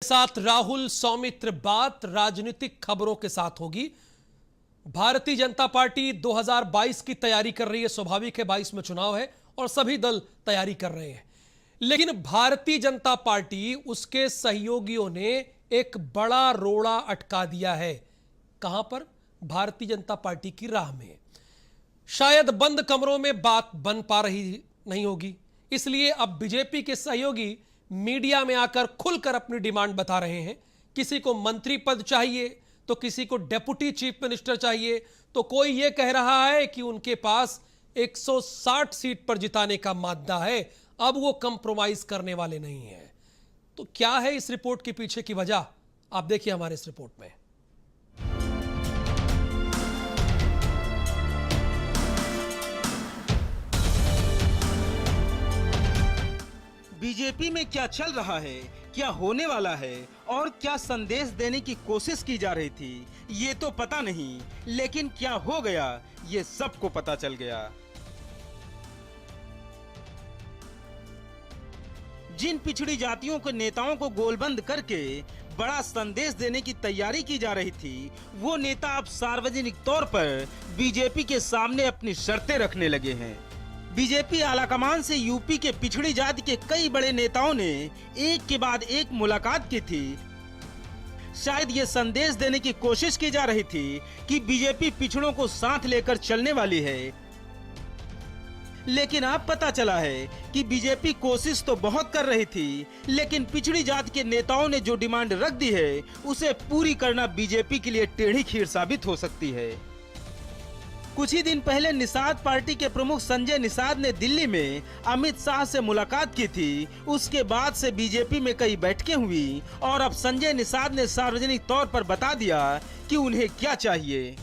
साथ राहुल सौमित्र बात राजनीतिक खबरों के साथ होगी। भारतीय जनता पार्टी 2022 की तैयारी कर रही है। स्वाभाविक है, 22 में चुनाव है और सभी दल तैयारी कर रहे हैं, लेकिन भारतीय जनता पार्टी, उसके सहयोगियों ने एक बड़ा रोड़ा अटका दिया है। कहां पर? भारतीय जनता पार्टी की राह में। शायद बंद कमरों में बात बन पा रही नहीं होगी, इसलिए अब बीजेपी के सहयोगी मीडिया में आकर खुलकर अपनी डिमांड बता रहे हैं। किसी को मंत्री पद चाहिए, तो किसी को डेप्यूटी चीफ मिनिस्टर चाहिए, तो कोई यह कह रहा है कि उनके पास 160 सीट पर जिताने का मादा है, अब वो कंप्रोमाइज करने वाले नहीं हैं। तो क्या है इस रिपोर्ट के पीछे की वजह, आप देखिए हमारे इस रिपोर्ट में। बीजेपी में क्या चल रहा है, क्या होने वाला है और क्या संदेश देने की कोशिश की जा रही थी, ये तो पता नहीं, लेकिन क्या हो गया ये सबको पता चल गया। जिन पिछड़ी जातियों के नेताओं को गोलबंद करके बड़ा संदेश देने की तैयारी की जा रही थी, वो नेता अब सार्वजनिक तौर पर बीजेपी के सामने अपनी शर्तें रखने लगे हैं। बीजेपी आलाकमान से यूपी के पिछड़ी जाति के कई बड़े नेताओं ने एक के बाद एक मुलाकात की थी। शायद ये संदेश देने की कोशिश की जा रही थी कि बीजेपी पिछड़ों को साथ लेकर चलने वाली है, लेकिन अब पता चला है कि बीजेपी कोशिश तो बहुत कर रही थी, लेकिन पिछड़ी जाति के नेताओं ने जो डिमांड रख दी है उसे पूरी करना बीजेपी के लिए टेढ़ी खीर साबित हो सकती है। कुछ ही दिन पहले निषाद पार्टी के प्रमुख संजय निषाद ने दिल्ली में अमित शाह से मुलाकात की थी। उसके बाद से बीजेपी में कई बैठकें हुई और अब संजय निषाद ने सार्वजनिक तौर पर बता दिया कि उन्हें क्या चाहिए।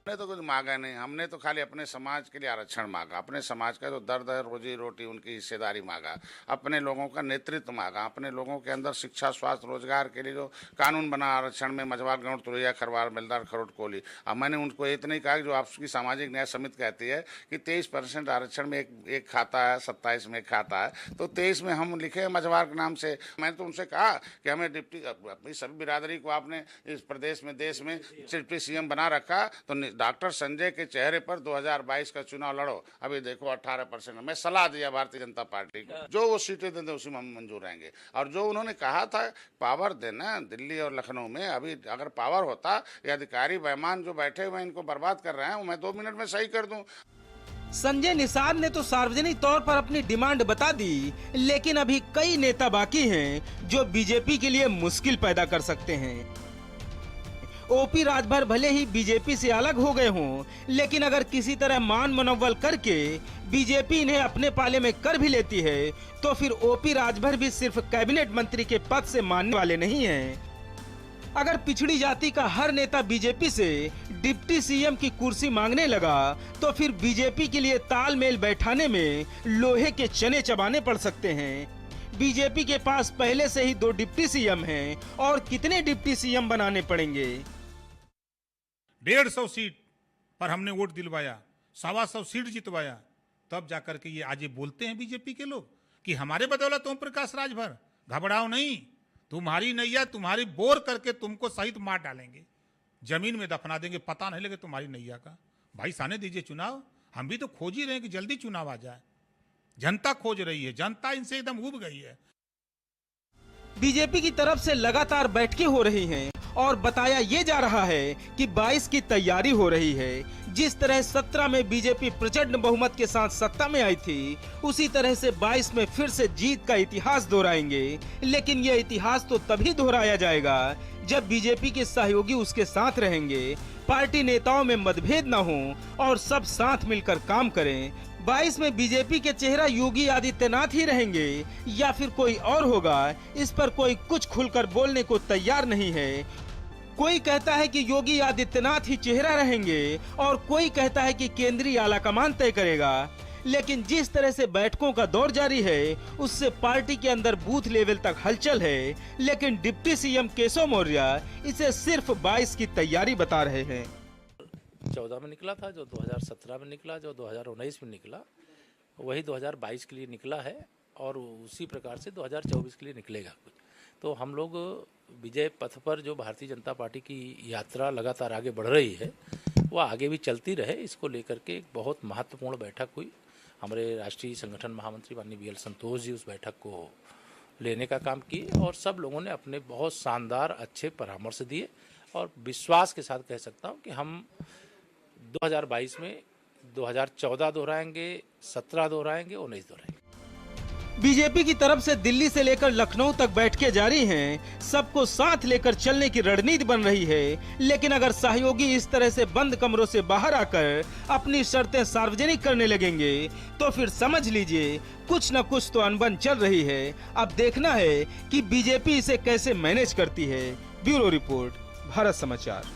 हमने तो कुछ मांगा नहीं, हमने तो खाली अपने समाज के लिए आरक्षण मांगा, अपने समाज का जो दर्द है, रोजी रोटी, उनकी हिस्सेदारी मांगा, अपने लोगों का नेतृत्व मांगा, अपने लोगों के अंदर शिक्षा, स्वास्थ्य, रोजगार के लिए जो कानून बना आरक्षण में मझवार, गौड़, तुरैया, खरवार, बेलदार, खरोट, कोली। अब मैंने उनको इतना ही कहा कि जो आपकी सामाजिक न्याय समिति कहती है कि 23% आरक्षण में एक खाता है, 27 में एक खाता है, तो 23 में हम लिखे मझवार के नाम से। मैंने तो उनसे कहा कि हमें डिप्टी, अपनी सभी बिरादरी को आपने इस प्रदेश में, देश में डिप्टी सीएम बना रखा, तो डॉक्टर संजय के चेहरे पर 2022 का चुनाव लड़ो। अभी देखो 18%। मैं सलाह दिया भारतीय जनता पार्टी को, जो वो सीटें देते उसी में हम मंजूर रहेंगे। और जो उन्होंने कहा था पावर देना दिल्ली और लखनऊ में, अभी अगर पावर होता, ये अधिकारी बेईमान जो बैठे हुए इनको बर्बाद कर रहे हैं, वो मैं 2 मिनट में सही कर दूं। संजय निषाद ने तो सार्वजनिक तौर पर अपनी डिमांड बता दी, लेकिन अभी कई नेता बाकी हैं जो बीजेपी के लिए मुश्किल पैदा कर सकते हैं। ओपी राजभर भले ही बीजेपी से अलग हो गए हों, लेकिन अगर किसी तरह मान मनोबल करके बीजेपी इन्हें अपने पाले में कर भी लेती है, तो फिर ओपी राजभर भी सिर्फ कैबिनेट मंत्री के पद से मानने वाले नहीं हैं। अगर पिछड़ी जाति का हर नेता बीजेपी से डिप्टी सीएम की कुर्सी मांगने लगा, तो फिर बीजेपी के लिए तालमेल बैठाने में लोहे के चने चबाने पड़ सकते हैं। बीजेपी के पास पहले से ही 2 डिप्टी सीएम हैं और कितने डिप्टी सीएम बनाने पड़ेंगे। 150 सीट पर हमने वोट दिलवाया, 125 सीट जितवाया, तब जाकर के ये आज ये बोलते हैं बीजेपी के लोग कि हमारे बदौलत ओम प्रकाश राजभर। घबराओ नहीं, तुम्हारी नैया तुम्हारी बोर करके तुमको सहित मार डालेंगे, जमीन में दफना देंगे, पता नहीं लगे तुम्हारी नैया का। भाई साने दीजिए चुनाव, हम भी तो खोज ही रहे हैं कि जल्दी चुनाव आ जाए। जनता खोज रही है, जनता इनसे एकदम उब गई है। बीजेपी की तरफ से लगातार बैठकें हो रही हैं और बताया ये जा रहा है कि 22 की तैयारी हो रही है। जिस तरह 17 में बीजेपी प्रचंड बहुमत के साथ सत्ता में आई थी, उसी तरह से 22 में फिर से जीत का इतिहास दोहराएंगे। लेकिन यह इतिहास तो तभी दोहराया जाएगा जब बीजेपी के सहयोगी उसके साथ रहेंगे, पार्टी नेताओं में मतभेद न हो और सब साथ मिलकर काम करें। 22 में बीजेपी के चेहरा योगी आदित्यनाथ ही रहेंगे या फिर कोई और होगा, इस पर कोई कुछ खुलकर बोलने को तैयार नहीं है। कोई कहता है कि योगी आदित्यनाथ ही चेहरा रहेंगे और कोई कहता है कि केंद्रीय आलाकमान तय करेगा। लेकिन जिस तरह से बैठकों का दौर जारी है, उससे पार्टी के अंदर बूथ लेवल तक हलचल है। लेकिन डिप्टी सीएम केशव मौर्य इसे सिर्फ 22 की तैयारी बता रहे हैं। 14 में निकला था, जो 2017 में निकला, जो 2019 में निकला, वही 2022 के लिए निकला है और उसी प्रकार से 2024 के लिए निकलेगा। कुछ तो हम लोग विजय पथ पर जो भारतीय जनता पार्टी की यात्रा लगातार आगे बढ़ रही है वो आगे भी चलती रहे, इसको लेकर के एक बहुत महत्वपूर्ण बैठक हुई। हमारे राष्ट्रीय संगठन महामंत्री माननीय BL संतोष जी उस बैठक को लेने का काम किए और सब लोगों ने अपने बहुत शानदार अच्छे परामर्श दिए और विश्वास के साथ कह सकता हूं कि हम 2022 में 2014 दोहराएंगे, 17 दोहराएंगे, 19 दोहराएंगे। बीजेपी की तरफ से दिल्ली से लेकर लखनऊ तक बैठकें जारी हैं, सबको साथ लेकर चलने की रणनीति बन रही है। लेकिन अगर सहयोगी इस तरह से बंद कमरों से बाहर आकर अपनी शर्तें सार्वजनिक करने लगेंगे तो फिर समझ लीजिए कुछ न कुछ तो अनबन चल रही है। अब देखना है कि बीजेपी इसे कैसे मैनेज करती है। ब्यूरो रिपोर्ट, भारत समाचार।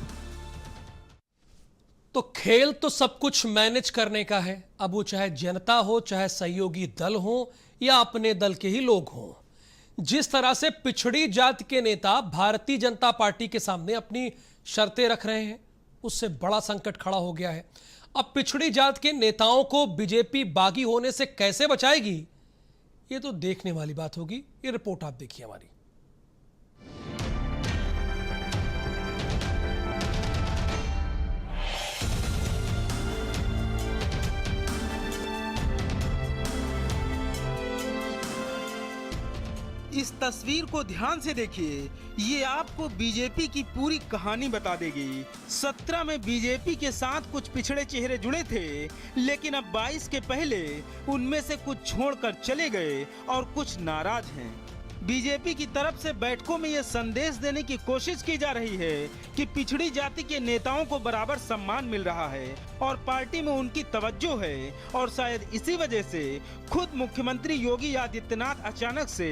तो खेल तो सब कुछ मैनेज करने का है, अब वो चाहे जनता हो, चाहे सहयोगी दल हो या अपने दल के ही लोग हों। जिस तरह से पिछड़ी जाति के नेता भारतीय जनता पार्टी के सामने अपनी शर्तें रख रहे हैं, उससे बड़ा संकट खड़ा हो गया है। अब पिछड़ी जाति के नेताओं को बीजेपी बागी होने से कैसे बचाएगी, ये तो देखने वाली बात होगी। ये रिपोर्ट आप देखिए हमारी। इस तस्वीर को ध्यान से देखिए, ये आपको बीजेपी की पूरी कहानी बता देगी। 17 में बीजेपी के साथ कुछ पिछड़े चेहरे जुड़े थे, लेकिन अब 22 के पहले उनमें से कुछ छोड़कर चले गए और कुछ नाराज हैं। बीजेपी की तरफ से बैठकों में यह संदेश देने की कोशिश की जा रही है कि पिछड़ी जाति के नेताओं को बराबर सम्मान मिल रहा है और पार्टी में उनकी तवज्जो है। और शायद इसी वजह से खुद मुख्यमंत्री योगी आदित्यनाथ अचानक से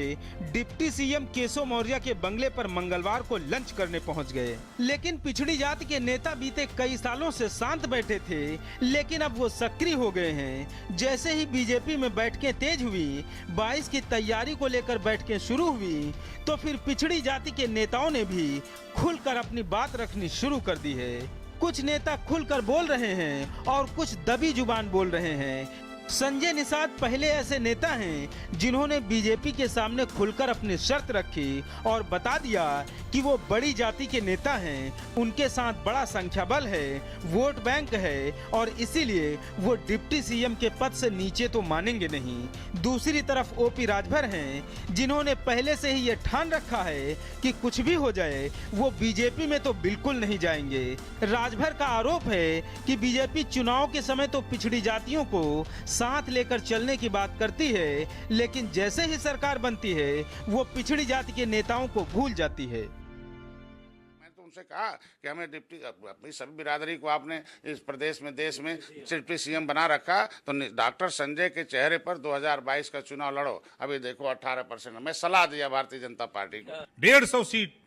डिप्टी सीएम केशव मौर्य के बंगले पर मंगलवार को लंच करने पहुंच गए। लेकिन पिछड़ी जाति के नेता बीते कई सालों से शांत बैठे थे, लेकिन अब वो सक्रिय हो गए हैं। जैसे ही बीजेपी में बैठकें तेज हुई, 22 की तैयारी को लेकर बैठकें शुरू हुई, तो फिर पिछड़ी जाति के नेताओं ने भी खुलकर अपनी बात रखनी शुरू कर दी है। कुछ नेता खुलकर बोल रहे हैं और कुछ दबी जुबान बोल रहे हैं। संजय निषाद पहले ऐसे नेता हैं जिन्होंने बीजेपी के सामने खुलकर अपनी शर्त रखी और बता दिया कि वो बड़ी जाति के नेता हैं, उनके साथ बड़ा संख्या बल है, वोट बैंक है और इसीलिए वो डिप्टी सीएम के पद से नीचे तो मानेंगे नहीं। दूसरी तरफ ओपी राजभर हैं जिन्होंने पहले से ही ये ठान रखा है कि कुछ भी हो जाए वो बीजेपी में तो बिल्कुल नहीं जाएंगे। राजभर का आरोप है कि बीजेपी चुनाव के समय तो पिछड़ी जातियों को साथ लेकर चलने की बात करती है, लेकिन जैसे ही सरकार बनती है वो पिछड़ी जाति के नेताओं को भूल जाती है। मैं तो उनसे कहा कि हमें डिप्टी अपनी सभी बिरादरी को आपने इस प्रदेश में देश में डिप्टी सीएम बना रखा, तो डॉक्टर संजय के चेहरे पर 2022 का चुनाव लड़ो। अभी देखो 18%। मैं सलाह दिया भारतीय जनता पार्टी को। 150 सीट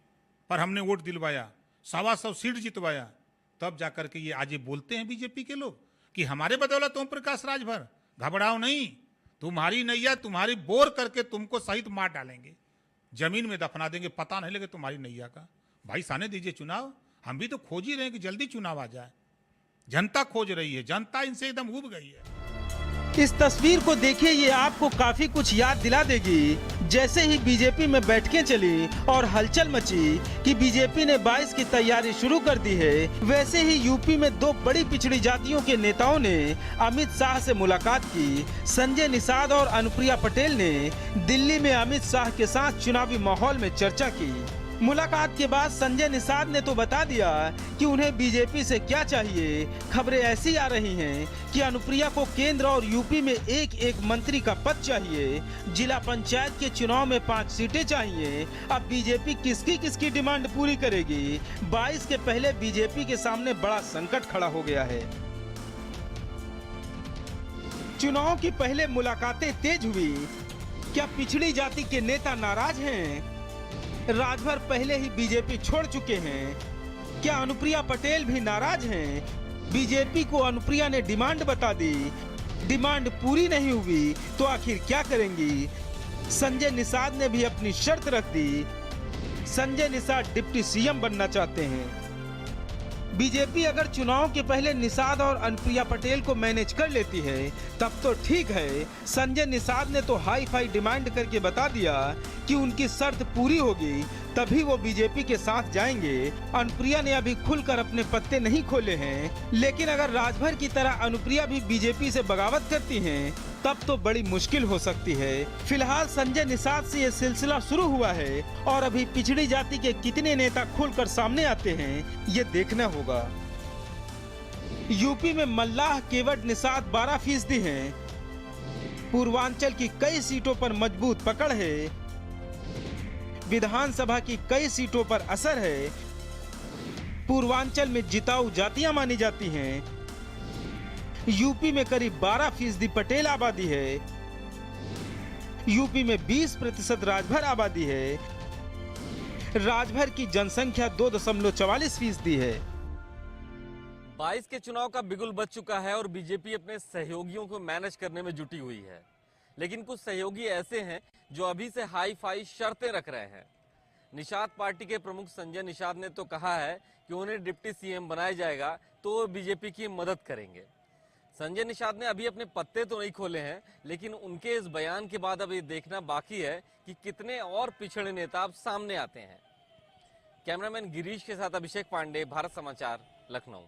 पर हमने वोट दिलवाया, 125 सीट जितवाया, तब जाकर के ये आज ये बोलते हैं बीजेपी के लोग कि हमारे बदौलत ओम प्रकाश राजभर, घबराओ नहीं, तुम्हारी नैया तुम्हारी बोर करके तुमको सहित मार डालेंगे, जमीन में दफना देंगे, पता नहीं लगे तुम्हारी नैया का। भाई साने दीजिए चुनाव, हम भी तो खोज ही रहे हैं कि जल्दी चुनाव आ जाए। जनता खोज रही है, जनता इनसे एकदम ऊब गई है। इस तस्वीर को देखिए, ये आपको काफी कुछ याद दिला देगी। जैसे ही बीजेपी में बैठकें चली और हलचल मची कि बीजेपी ने 22 की तैयारी शुरू कर दी है, वैसे ही यूपी में दो बड़ी पिछड़ी जातियों के नेताओं ने अमित शाह से मुलाकात की। संजय निषाद और अनुप्रिया पटेल ने दिल्ली में अमित शाह के साथ चुनावी माहौल में चर्चा की। मुलाकात के बाद संजय निषाद ने तो बता दिया कि उन्हें बीजेपी से क्या चाहिए। खबरें ऐसी आ रही हैं कि अनुप्रिया को केंद्र और यूपी में एक एक मंत्री का पद चाहिए। जिला पंचायत के चुनाव में 5 सीटें चाहिए। अब बीजेपी किसकी किसकी डिमांड पूरी करेगी? 22 के पहले बीजेपी के सामने बड़ा संकट खड़ा हो गया है। चुनाव की पहले मुलाकातें तेज हुई। क्या पिछड़ी जाति के नेता नाराज हैं? राजभर पहले ही बीजेपी छोड़ चुके हैं। क्या अनुप्रिया पटेल भी नाराज हैं? बीजेपी को अनुप्रिया ने डिमांड बता दी, डिमांड पूरी नहीं हुई तो आखिर क्या करेंगी? संजय निषाद ने भी अपनी शर्त रख दी। संजय निषाद डिप्टी सीएम बनना चाहते हैं। बीजेपी अगर चुनाव के पहले निषाद और अनुप्रिया पटेल को मैनेज कर लेती है तब तो ठीक है। संजय निषाद ने तो हाई फाई डिमांड करके बता दिया कि उनकी शर्त पूरी होगी तभी वो बीजेपी के साथ जाएंगे। अनुप्रिया ने अभी खुलकर अपने पत्ते नहीं खोले हैं, लेकिन अगर राजभर की तरह अनुप्रिया भी बीजेपी से बगावत करती हैं तब तो बड़ी मुश्किल हो सकती है। फिलहाल संजय निषाद से ये सिलसिला शुरू हुआ है और अभी पिछड़ी जाति के कितने नेता खुलकर सामने आते हैं ये देखना होगा। यूपी में मल्लाह केवट निषाद 12% हैं। पूर्वांचल की कई सीटों पर मजबूत पकड़ है। विधानसभा की कई सीटों पर असर है। पूर्वांचल में जिताऊ जातियां मानी जाती हैं। यूपी में करीब 12% पटेल आबादी है। यूपी में 20% राजभर आबादी है। राजभर की जनसंख्या 2.44% है। 22 के चुनाव का बिगुल बज चुका है और बीजेपी अपने सहयोगियों को मैनेज करने में जुटी हुई है, लेकिन कुछ सहयोगी ऐसे हैं जो अभी से हाई फाई शर्तें रख रहे हैं। निषाद पार्टी के प्रमुख संजय निषाद ने तो कहा है कि उन्हें डिप्टी सीएम बनाया जाएगा तो वो बीजेपी की मदद करेंगे। संजय निषाद ने अभी अपने पत्ते तो नहीं खोले हैं, लेकिन उनके इस बयान के बाद अब ये देखना बाकी है कि कितने और पिछड़े नेता अब सामने आते हैं। कैमरामैन गिरीश के साथ अभिषेक पांडे, भारत समाचार, लखनऊ।